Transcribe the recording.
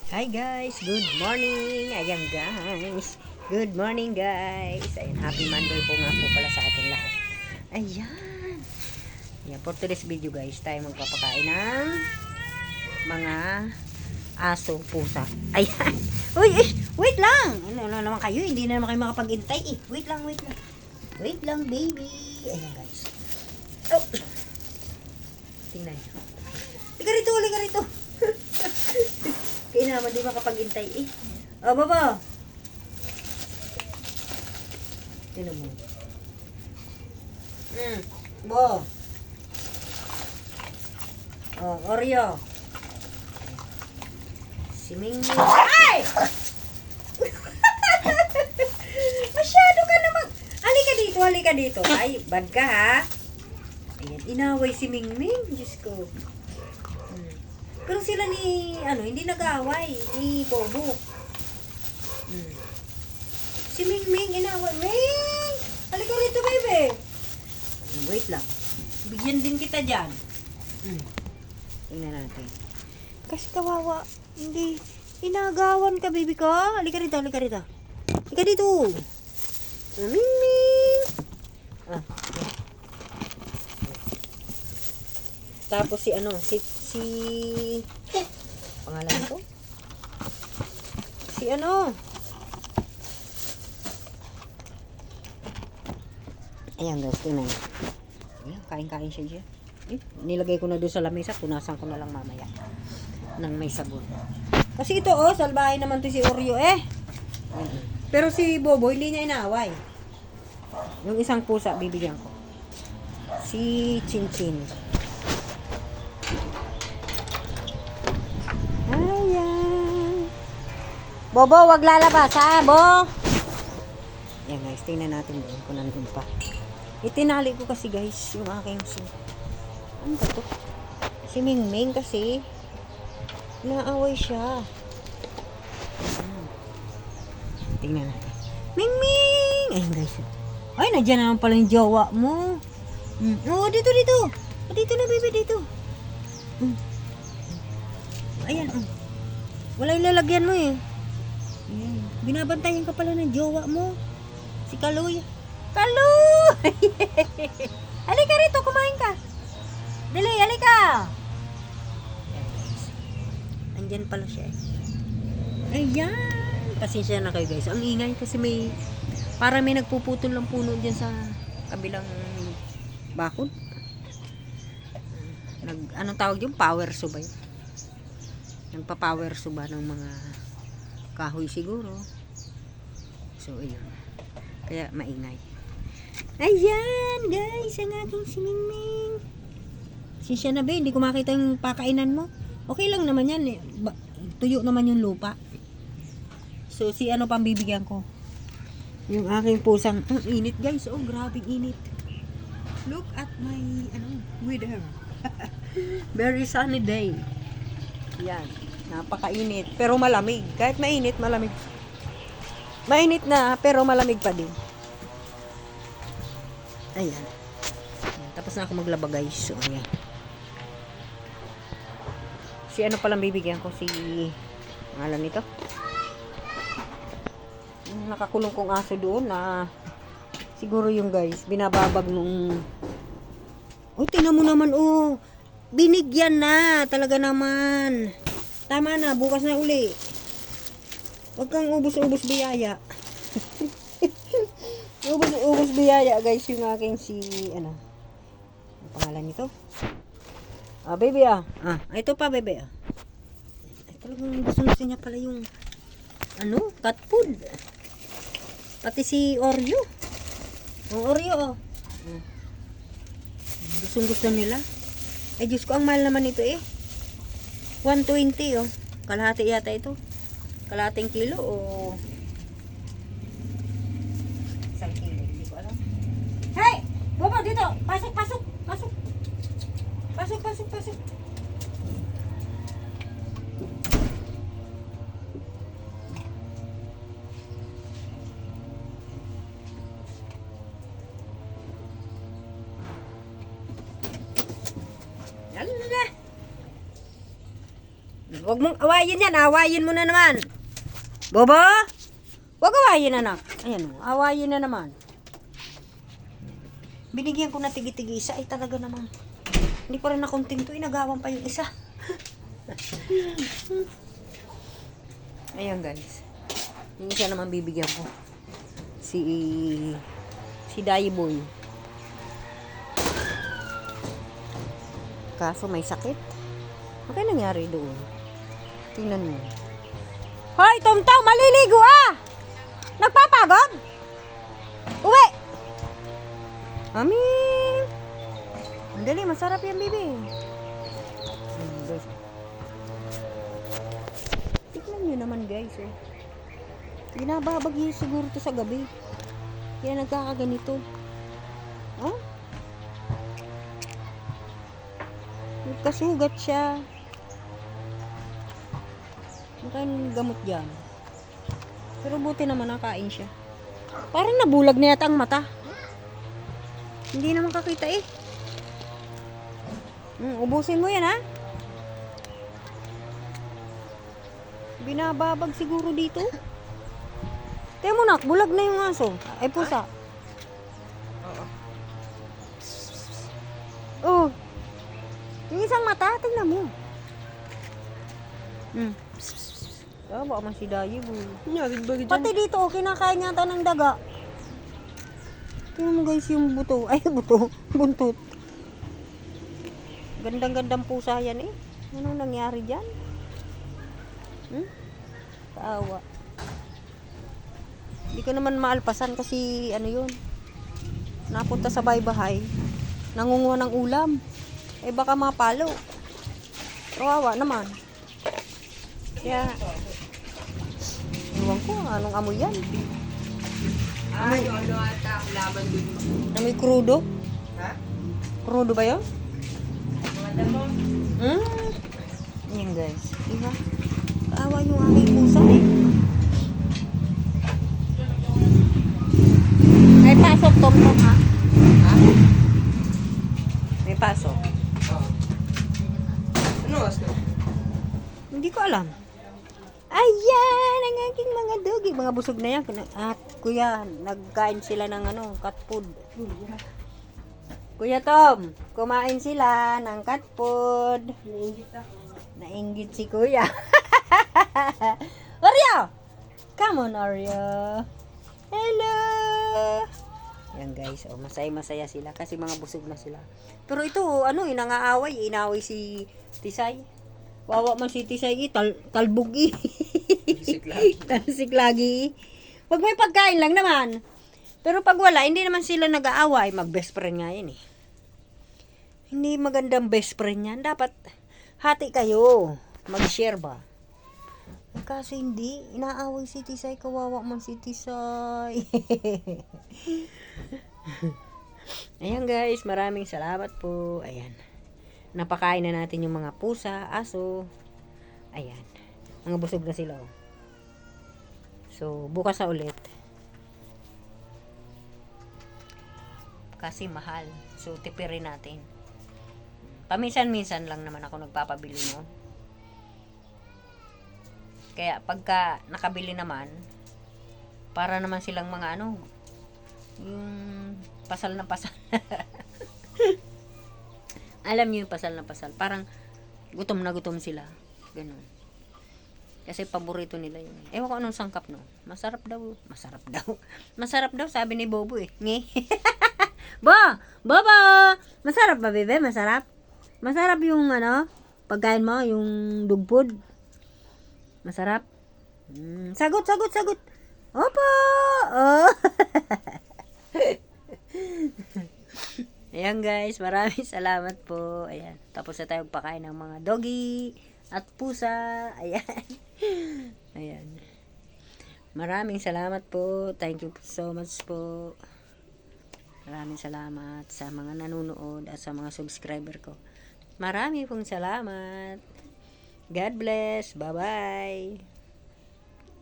Hi guys, good morning. Ayan guys. Good morning guys. Ayan, happy Monday po nga po pala sa ating lahat. Ayan. Ayan, for today's video guys, tayo magpapakain ng mga aso, pusa. Ayan. Uy, wait lang. Ano naman kayo? Hindi na naman kayo makapag-intay eh. Wait lang, wait lang. Wait lang baby. Ayan guys. Oh. Tingnan nyo. Liga rito, liga rito. Kaya naman di makapag-intay eh. Oh, baba. Tinan mo. Bo. Oh, Oreo. Si Mingming. Ay! Masyado ka naman. Halika dito. Ay, bad ka ha. Ayan, inaway si Mingming. Diyos ko. Pero sila ni, hindi nag-away. Ni Bobo. Si Mingming, inaway. Ming! Halika rito, baby. Wait lang. Bigyan din kita dyan. Tingnan natin. Kasi kawawa. Hindi. Inagawan ka, baby ko. Halika rito, halika rito. Halika dito. Mingming! Tapos si pangalan ko? Ayan guys, tingnan nyo. Ayan, kain-kain siya dyan. Nilagay ko na doon sa lamesa, punasan ko na lang mamaya nang may sabon. Kasi ito salbahay naman to si Oreo eh. Pero si Bobo hindi niya inaaway. Yung isang pusa bibigyan ko. Si Chinchin. Ayan. Bobo, wag lalabas ha, Bo. Ayan guys, tingnan natin doon kung nandun pa. Itinali ko kasi guys, yung aking ano ba to? Si Mingming kasi naaway siya. Tingnan natin. Mingming! Ayan guys. Ay, nandiyan naman pala yung jowa mo. Oh, dito. Dito na, baby, dito. Ayan, wala yung lalagyan mo eh. Ayan. Binabantayan ka pala ng jowa mo. Si Kaloy. Kaloy! Halika rito, kumain ka. Dali, halika. Andyan pala siya eh. Ayan. Pasensya na kayo guys. Ang ingay kasi para may nagpuputol ng puno dyan sa kabilang bakod. Anong tawag yung power subay. Nagpa-power suba ng mga kahoy siguro. So, ayun. Kaya maingay. Ayan, guys. Ang aking si Mingming. Siya na ba? Hindi ko makita yung pakainan mo. Okay lang naman yan. Tuyo naman yung lupa. So, pang bibigyan ko? Yung aking pusang. Ang init, guys. Oh, grabe init. Look at my, weather. Very sunny day. Yan. Napakainit. Pero malamig. Kahit mainit, malamig. Mainit na, pero malamig pa din. Ayan. Tapos na ako maglaba guys. So, ayan. Si palang bibigyan ko? Si, pangalan nito? Yung nakakulong kong aso doon na, siguro yung guys, binababag nung, tingnan mo naman, binigyan na, talaga naman. Tama na, bukas na uli. Huwag kang ubos-ubos biyaya. Ubos biyaya guys, yung aking ang pangalan nito? Baby ito pa baby Ay, talagang gusto niya pala yung cat food. Pati si Oreo. Oreo gusto nila. Ay Diyos ko, ang mahal naman ito eh. 120 kalahati yata ito. Kalahating kilo o isang kilo, hindi ko alam. Hey! Bobo, dito! Pasok! Yalla! Huwag mong awayin yan. Awayin mo na naman. Bobo? Huwag awayin, anak. Ayan, awayin na naman. Binigyan ko na tigi-tigi isa. Ay, talaga naman. Hindi pa rin nakontento. Inagawan pa yung isa. Ayan, guys. Yung isa naman bibigyan ko. Si Dayi Boy. Kaso may sakit. Ano kaya nangyari doon? Tingnan mo. Hoy, Tomtaw, maliligo ah! Nagpapagod? Uwi! Mami! Ang dali, masarap yan, bibi. Tignan nyo naman, guys. Oh. Binababagyo siguro to sa gabi. Kaya nagkakaganito. Oh? Nagkasugat siya. Mukhang gamot dyan. Pero buti naman nakain siya. Parang nabulag na yata ang mata. Hindi naman kakita eh. Ubusin mo yan ha. Binababag siguro dito. Tayo mo nak, bulag na yung aso. Ay pusa. Oh. Yung isang mata, tingnan mo. Baka man si Dayi Boy. Pati dito, kinakain yata ng daga. Tingnan mo guys yung buto. Ay, buto. Buntot. Gandang-gandang pusa yan eh. Anong nangyari dyan? Kaawa. Hindi ko naman maalpasan kasi ano yun. Napunta sa bahay-bahay. Nangunguha ng ulam. Eh baka mapalo. Kawawa naman. Kaya iwan ko anong amoy yan. Amoy ano ata laban dun. Amoy krudo? Ha? Krudo ba yun? Maganda mo. Yan guys. Diba? Kaawa yung aking pusa eh. May pasok Tom ha? Ha? May pasok. Ano oras na? Hindi ko alam. Ayan, ang aking mga doggy. Mga busog na yan. At kuya, nagkain sila ng cat food. Kuya Tom, kumain sila ng cat food. Nainggit si kuya. Oreo! Come on, Oreo. Hello! Yan guys, masaya-masaya sila kasi mga busog na sila. Pero ito, inaaway si Tisay. Wawa man si Tisay, talbog Talsik lagi. Pag may pagkain lang naman. Pero pag wala, hindi naman sila nag-aaway. Mag-best friend nga yan eh. Hindi magandang best friend yan. Dapat hati kayo. Mag-share ba? Kasi hindi. Inaaway si Tisay. Kawawa man si Tisay. Ayan guys. Maraming salamat po. Ayan. Napakain na natin yung mga pusa, aso. Ayan. Mga busog na sila. Oh. So, bukas na ulit. Kasi mahal. So, tipirin natin. Paminsan-minsan lang naman ako nagpapabili no. Kaya pagka nakabili naman, para naman silang mga yung pasal na pasal. Alam niyo yung pasal na pasal. Parang gutom na gutom sila. Ganun. Kasi paborito nila yun. Ewan ko anong sangkap no. Masarap daw. Masarap daw sabi ni Bobo eh. Nge. Bobo! Masarap ba bebe? Masarap? Masarap yung pagkain mo, yung dog food. Masarap? Sagot. Opo! Oh. Ayan guys, maraming salamat po. Ayan, tapos na tayo pakain ng mga doggy at pusa. Ayan. Ayan. Maraming salamat po. Thank you so much po. Maraming salamat sa mga nanonood at sa mga subscriber ko. Maraming pong salamat. God bless. Bye-bye.